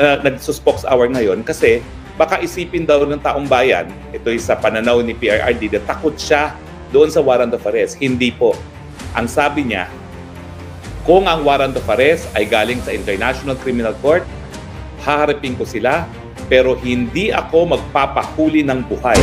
nagsuspox hour ngayon kasi baka isipin daw ng taong bayan, ito sa pananaw ni PRRD, na takot siya doon sa warrant of arrest. Hindi po. Ang sabi niya, kung ang warrant of arrest ay galing sa International Criminal Court, haharapin ko sila, pero hindi ako magpapahuli ng buhay.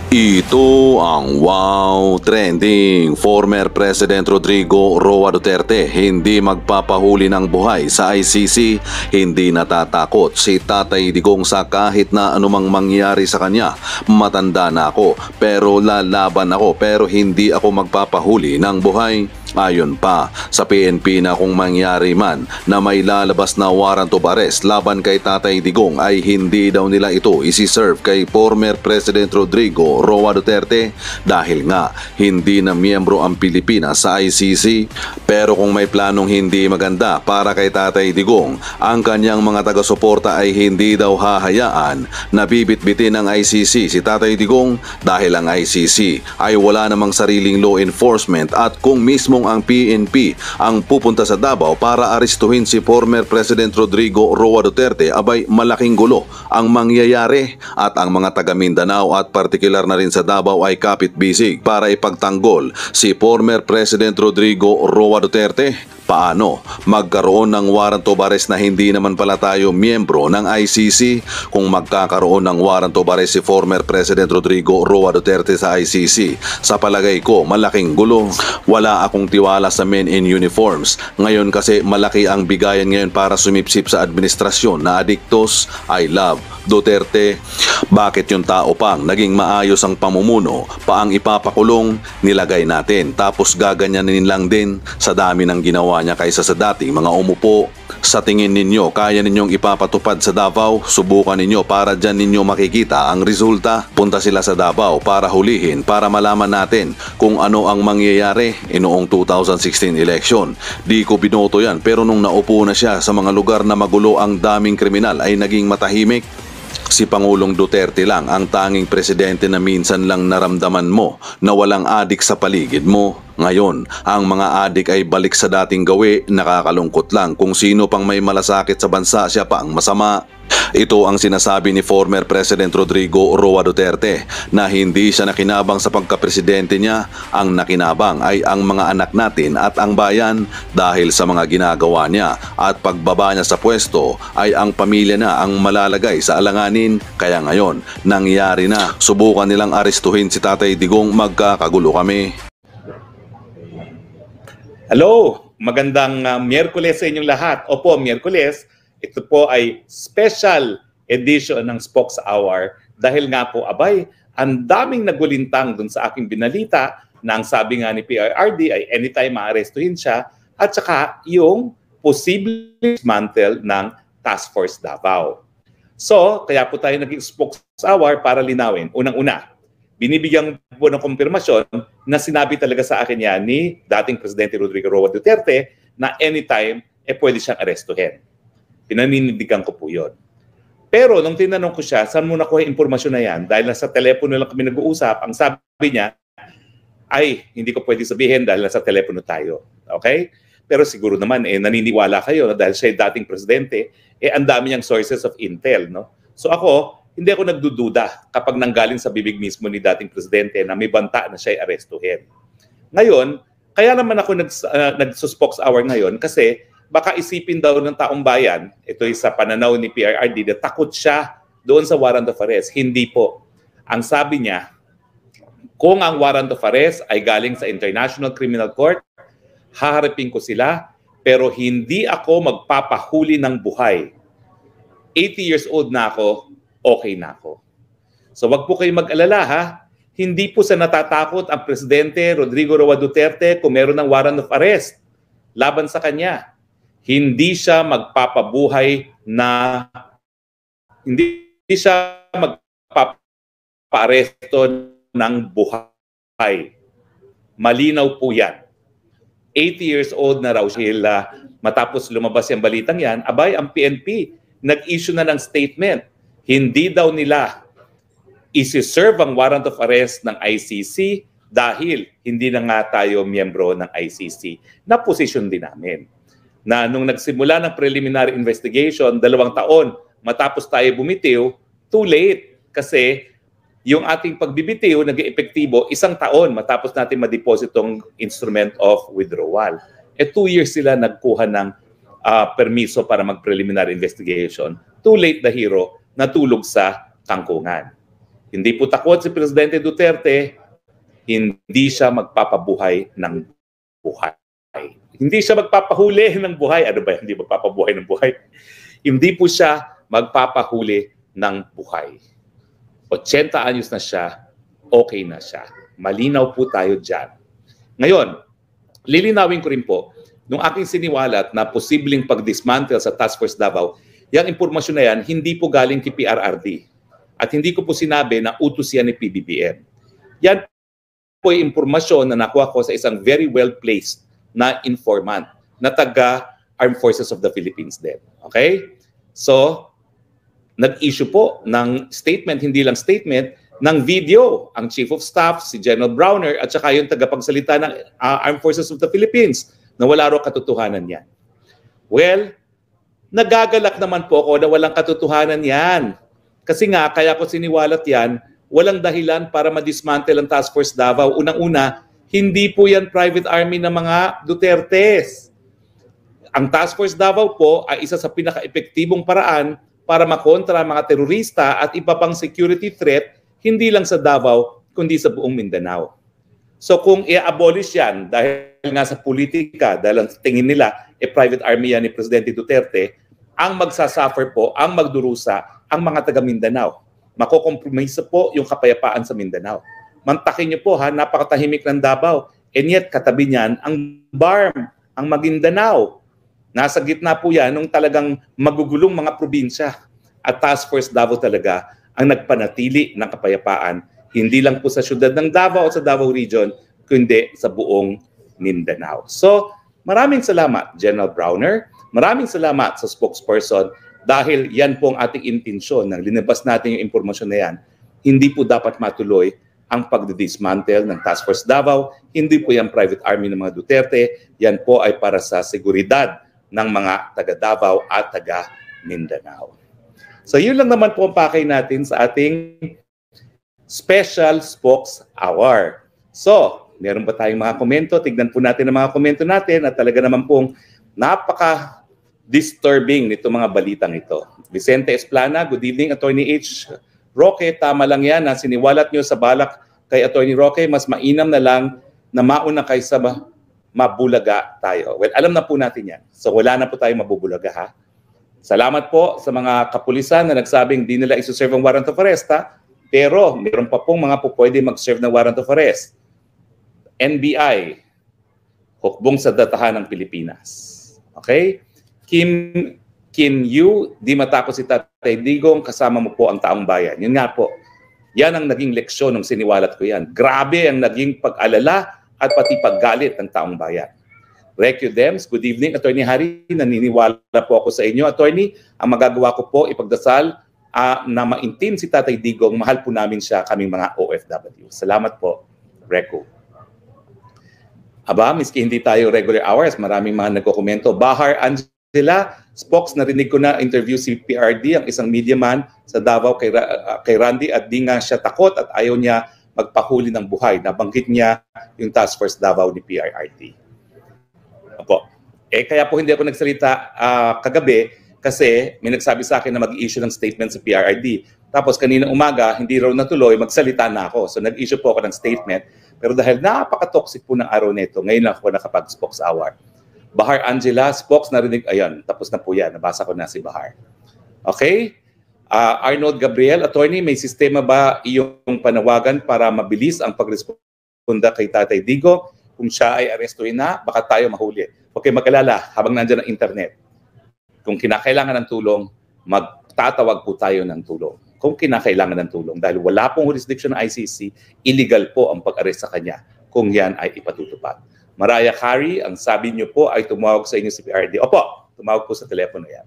Ito ang wow trending. Former President Rodrigo Roa Duterte hindi magpapahuli ng buhay sa ICC, hindi natatakot si Tatay Digong sa kahit na anumang mangyari sa kanya. Matanda na ako pero lalaban ako, pero hindi ako magpapahuli ng buhay. Ayon pa sa PNP na kung mangyari man na may lalabas na warrant of arrest laban kay Tatay Digong ay hindi daw nila ito isi-serve kay former President Rodrigo Roa Duterte dahil nga hindi na miyembro ang Pilipinas sa ICC. Pero kung may planong hindi maganda para kay Tatay Digong, ang kanyang mga taga-suporta ay hindi daw hahayaan na bibitbitin ng ICC si Tatay Digong dahil ang ICC ay wala namang sariling law enforcement at kung mismo ang PNP ang pupunta sa Davao para arestuhin si former President Rodrigo Roa Duterte, abay malaking gulo ang mangyayari at ang mga taga Mindanao at partikular na rin sa Davao ay kapit-bisig para ipagtanggol si former President Rodrigo Roa Duterte. Paano magkaroon ng warrant of arrest na hindi naman pala tayo miyembro ng ICC? Kung magkakaroon ng warrant of arrest si former President Rodrigo Roa Duterte sa ICC, sa palagay ko malaking gulo. Wala akong tiwala sa men in uniforms. Ngayon kasi malaki ang bigayan ngayon para sumipsip sa administrasyon na adiktos. I love Duterte. Bakit yung tao pang naging maayos ang pamumuno pa ang ipapakulong, nilagay natin tapos gaganyanin lang din sa dami ng ginawa niya kaysa sa dating mga umupo. Sa tingin ninyo, kaya ninyong ipapatupad sa Davao? Subukan ninyo para dyan ninyo makikita ang resulta. Punta sila sa Davao para hulihin, para malaman natin kung ano ang mangyayari noong 2016 election. Di ko binoto yan, pero nung naupo na siya sa mga lugar na magulo ang daming kriminal ay naging matahimik. Si Pangulong Duterte lang ang tanging presidente na minsan lang naramdaman mo na walang adik sa paligid mo. Ngayon, ang mga adik ay balik sa dating gawi, nakakalungkot lang. Kung sino pang may malasakit sa bansa, siya pa ang masama. Ito ang sinasabi ni former President Rodrigo Roa Duterte na hindi siya nakinabang sa pagkapresidente niya. Ang nakinabang ay ang mga anak natin at ang bayan dahil sa mga ginagawa niya, at pagbaba niya sa pwesto ay ang pamilya na ang malalagay sa alanganin. Kaya ngayon, nangyari na. Subukan nilang arestuhin si Tatay Digong, magkakagulo kami. Hello! Magandang Miyerkules sa inyong lahat. Opo, Miyerkules. Ito po ay special edition ng Spokes Hour dahil nga po, abay, ang daming nagulintang dun sa aking binalita na ang sabi nga ni PRRD ay anytime maarestuhin siya at saka yung posible dismantle ng Task Force Davao. So, kaya po tayo naging Spokes Hour para linawin. Unang-una, binibigyan po ng kumpirmasyon na sinabi talaga sa akin yan ni dating Presidente Rodrigo Roa Duterte na anytime pwede siyang arestuhin. Pinaninindigan ko po yun. Pero nung tinanong ko siya, saan mo nakuha impormasyon na yan? Dahil nasa telepono lang kami nag-uusap, ang sabi niya, ay, hindi ko pwede sabihin dahil nasa telepono tayo. Okay? Pero siguro naman, naniniwala kayo na dahil siya dating presidente, ang dami niyang sources of intel. No? So ako, hindi ako nagdududa kapag nanggaling sa bibig mismo ni dating presidente na may banta na siya arestuhin. Ngayon, kaya naman ako nagsuspox hour ngayon kasi baka isipin daw ng taong bayan, ito sa pananaw ni PRRD, na takot siya doon sa warrant of arrest. Hindi po. Ang sabi niya, kung ang warrant of arrest ay galing sa International Criminal Court, haharapin ko sila, pero hindi ako magpapahuli ng buhay. 80 years old na ako, okay na ako. So wag po kayo mag-alala ha. Hindi po sa natatakot ang Presidente Rodrigo Roa Duterte kung meron ng warrant of arrest laban sa kanya. Hindi siya magpapabuhay na magpapaaresto ng buhay. Malinaw po yan. 80 years old na raw siya matapos lumabas yung balitang yan. Abay, ang PNP nag-issue na ng statement. Hindi daw nila isi-serve ang warrant of arrest ng ICC dahil hindi na nga tayo miyembro ng ICC, na posisyon din namin. Na nung nagsimula ng preliminary investigation, 2 taon, matapos tayo bumitiw, too late. Kasi yung ating pagbibitiw nag-eepektibo 1 taon matapos natin ma-depositong instrument of withdrawal. 2 years sila nagkuha ng permiso para mag-preliminary investigation. Too late the hero, natulog sa kangkungan. Hindi po takot si Presidente Duterte, hindi siya magpapabuhay ng buhay. Hindi siya magpapahuli ng buhay. Ano ba? Hindi magpapabuhay ng buhay. Hindi po siya magpapahuli ng buhay. 80 anyos na siya, okay na siya. Malinaw po tayo dyan. Ngayon, lilinawin ko rin po, nung aking siniwalat na posibleng pag-dismantle sa Task Force Davao, yung impormasyon na yan, hindi po galing kay PRRD. At hindi ko po sinabi na utos yan ni PBBM. Yan po yung impormasyon na nakuha ko sa isang very well-placed na informant na taga-Armed Forces of the Philippines din. Okay? So, nag-issue po ng statement, hindi lang statement, ng video ang Chief of Staff, si General Browner, at saka yung tagapagsalita ng Armed Forces of the Philippines na wala raw katotohanan yan. Well, nagagalak naman po ako na walang katotohanan yan. Kasi nga, kaya ko siniwalat yan, walang dahilan para ma-dismantle ang Task Force Davao. Unang-una, hindi po yan private army ng mga Dutertes. Ang Task Force Davao po ay isa sa pinaka-epektibong paraan para makontra mga terorista at iba pang security threat, hindi lang sa Davao, kundi sa buong Mindanao. So kung i-abolish yan, dahil nga sa politika, dahil ang tingin nila, private army yan ni Presidente Duterte, ang magsasuffer po, ang magdurusa, ang mga taga Mindanao. Makokompromisa po yung kapayapaan sa Mindanao. Mantakin niyo po ha, napakatahimik ng Davao. And yet, katabi niyan, ang BARM, ang Maguindanao. Nasa gitna po yan nung talagang magugulong mga probinsya. At Task Force Davao talaga ang nagpanatili ng kapayapaan. Hindi lang po sa syudad ng Davao o sa Davao Region, kundi sa buong Mindanao. So, maraming salamat, General Browner. Maraming salamat sa spokesperson dahil yan po ang ating intensyon nang linabas natin yung impormasyon na yan. Hindi po dapat matuloy ang pagdidismantle ng Task Force Davao. Hindi po yan private army ng mga Duterte. Yan po ay para sa seguridad ng mga taga Davao at taga Mindanao. So yun lang naman po ang pakay natin sa ating Special Spokes Hour. So, meron ba tayong mga komento? Tignan po natin ang mga komento natin at talaga naman pong napaka-disturbing nito mga balitang ito. Vicente Esplana, good evening, Attorney H. Roque, tama lang yan na siniwalat nyo sa balak kay Attorney Roque, mas mainam na lang na mauna kaysa mabulaga tayo. Well, alam na po natin yan. So wala na po tayong mabubulaga ha. Salamat po sa mga kapulisan na nagsabing di nila isuserve ang warrant of arrest ha. Pero meron pa pong mga po pwede mag-serve ng warrant of arrest. NBI, hukbong sa datahan ng Pilipinas. Okay? Kim Yu, di matakot si Tatay Digong, kasama mo po ang taong bayan. Yun nga po. Yan ang naging leksyon ng siniwalat ko yan. Grabe ang naging pag-alala at pati paggalit ng taong bayan. Recu Dems, good evening, Attorney Harry. Naniniwala po ako sa inyo, Attorney. Ang magagawa ko po, ipagdasal na maintim si Tatay Digong. Mahal po namin siya, kaming mga OFW. Salamat po, Recu. Aba, miski hindi tayo regular hours, maraming mga nagkokomento. Bahar Angela, Spokes, narinig ko na interview si PRD, ang isang media man sa Davao kay Randy at di nga siya takot at ayaw niya magpahuli ng buhay. Nabanggit niya yung Task Force Davao ni PRRD. Opo. Kaya po hindi ako nagsalita kagabi kasi may nagsabi sa akin na mag-issue ng statement sa PRRD. Tapos kanina umaga, hindi raw natuloy, magsalita na ako. So nag-issue po ako ng statement. Pero dahil napaka-toxic po ng araw nito, ngayon lang ako nakapag-Spokes Hour. Bahar Angela, Spokes, narinig, ayan, tapos na po yan. Nabasa ko na si Bahar. Okay? Arnold Gabriel, Attorney, may sistema ba iyong panawagan para mabilis ang pagresponda kay Tatay Digo? Kung siya ay arestuhin na, baka tayo mahuli. Okay, mag-alala, habang nandiyan ang internet. Kung kinakailangan ng tulong, magtatawag po tayo ng tulong. Kung kinakailangan ng tulong. Dahil wala pong jurisdiction ng ICC, illegal po ang pag-arrest sa kanya kung yan ay ipatutupad. Mariah Carey, ang sabi niyo po ay tumawag sa inyo si PRD. Opo, tumawag po sa telepono yan.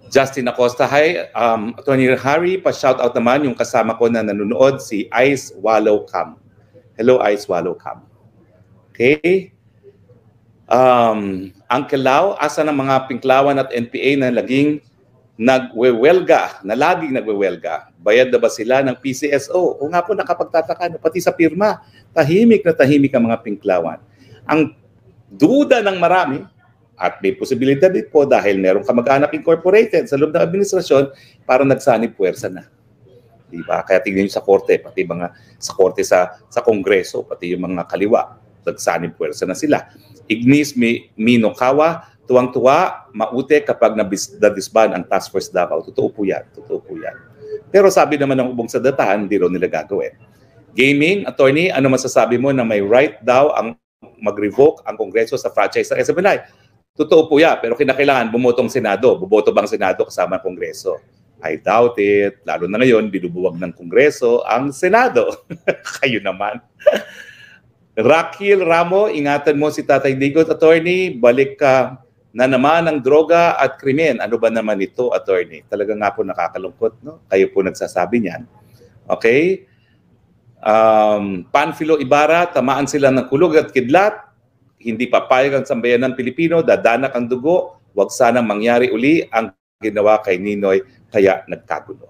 Justin Acosta, hi. Attorney Harry, pa-shoutout naman yung kasama ko na nanonood, si Ice Wallow Cam. Hello, Ice Wallow Cam. Okay. Uncle Lau, asa ng mga Pinklawan at NPA na laging nagwewelga, bayad na ba sila ng PCSO? O nga po, nakapagtataka, pati sa pirma, tahimik na tahimik ang mga Pinklawan. Ang duda ng marami, at may posibilidad din po dahil merong kamag-anak incorporated sa loob ng administrasyon, para nagsanib puwersa na. Diba? Kaya tingnan nyo sa korte, pati mga sa korte sa Kongreso, pati yung mga kaliwa, nagsanib puwersa na sila. Ignis Minokawa, tuwang-tuwa, maute kapag na-disband ang Task Force Davao. Totoo po yan. Pero sabi naman ng ubong sa datahan, hindi raw nila gagawin. Gaming, attorney, ano masasabi mo na may right daw ang mag-revoke ang Kongreso sa franchise ng SMNI? Totoo po yan, pero kinakailangan bumotong Senado. Buboto bang Senado kasama ang Kongreso? I doubt it. Lalo na ngayon, binubuwag ng Kongreso ang Senado. Kayo naman. Rakil Ramo, ingatan mo si Tatay Digot, attorney. Balik ka na naman ang droga at krimen. Ano ba naman ito, attorney? Talaga nga po nakakalungkot, no? Kayo po nagsasabi niyan. Okay? Panfilo Ibarra, tamaan sila ng kulog at kidlat. Hindi papayag ang sambayanan Pilipino, dadanak ang dugo, wag sanang mangyari uli ang ginawa kay Ninoy, kaya nagkagulo.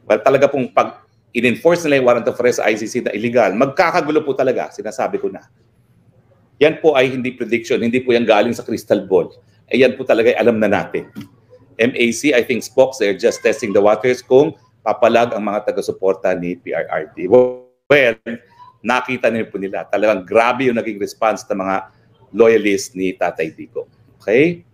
Well, talaga pong pag in-enforce nila yung warrant of arrest sa ICC na illegal, magkakagulo po talaga, sinasabi ko na. Yan po ay hindi prediction, hindi po yan galing sa crystal ball. Yan po talaga alam na natin. MAC, I think Spokes, they're just testing the waters kung papalag ang mga taga-suporta ni PRRD. Well, nakita niyo po nila. Talagang grabe yung naging response ng mga loyalists ni Tatay Digo. Okay?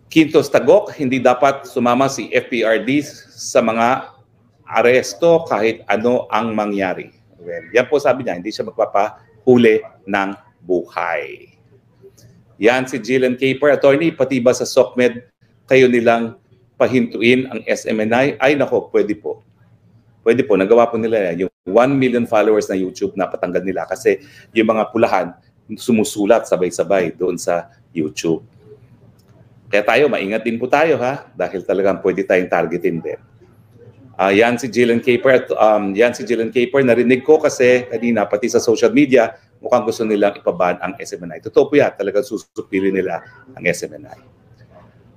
Quintos Tagok, hindi dapat sumama si FPRD sa mga aresto kahit ano ang mangyari. Well, yan po sabi niya, hindi siya magpapahuli ng buhay. Yan si Jillian Caper, attorney, pati ba sa SOCMED kayo nilang pahintuin ang SMNI? Ay nako, pwede po. Pwede po, nagawa po nila yung 1 million followers na YouTube na patanggal nila kasi yung mga pulahan sumusulat sabay-sabay doon sa YouTube. Kaya tayo, maingat din po tayo ha, dahil talagang pwede tayong targetin din. Yan si Jillian Caper, narinig ko kasi kanina pati sa social media, mukhang gusto nilang ipaban ang SMNI. Totoo po yan, talagang susupili nila ang SMNI.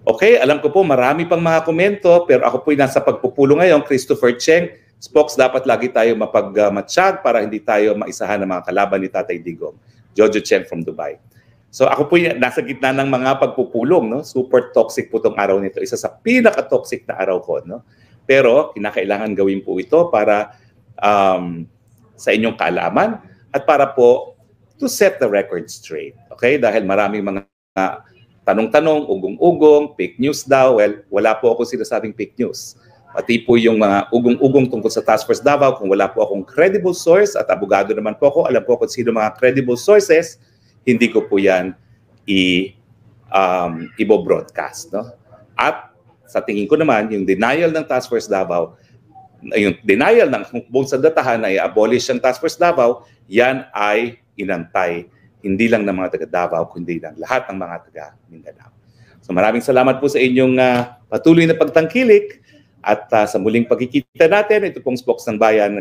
Okay, alam ko po marami pang mga komento, pero ako po'y nasa pagpupulo ngayon. Christopher Cheng, Spokes, dapat lagi tayo mapagmatsyag para hindi tayo maisahan ng mga kalaban ni Tatay Digong. Jojo Chen from Dubai. So ako po nasa gitna ng mga pagpupulong, no? Super toxic po itong araw nito. Isa sa pinaka-toxic na araw ko, no? Pero kinakailangan gawin po ito para sa inyong kaalaman at para po to set the record straight. Okay? Dahil maraming mga tanong-tanong, ugong-ugong, fake news daw. Well, wala po ako sinasabing fake news. Pati po yung mga ugong-ugong tungkol sa Task Force Davao, kung wala po akong credible source, at abogado naman po ako, alam po kung sino mga credible sources, hindi ko po yan i-broadcast. No? At sa tingin ko naman, yung denial ng Task Force Davao, yung denial ng buong sa datahan na i-abolish ang Task Force Davao, yan ay inantay, hindi lang ng mga taga Davao, kundi lang lahat ng mga taga Mindanao. So maraming salamat po sa inyong patuloy na pagtangkilik. At sa muling pagkikita natin, ito pong Spokes ng Bayan,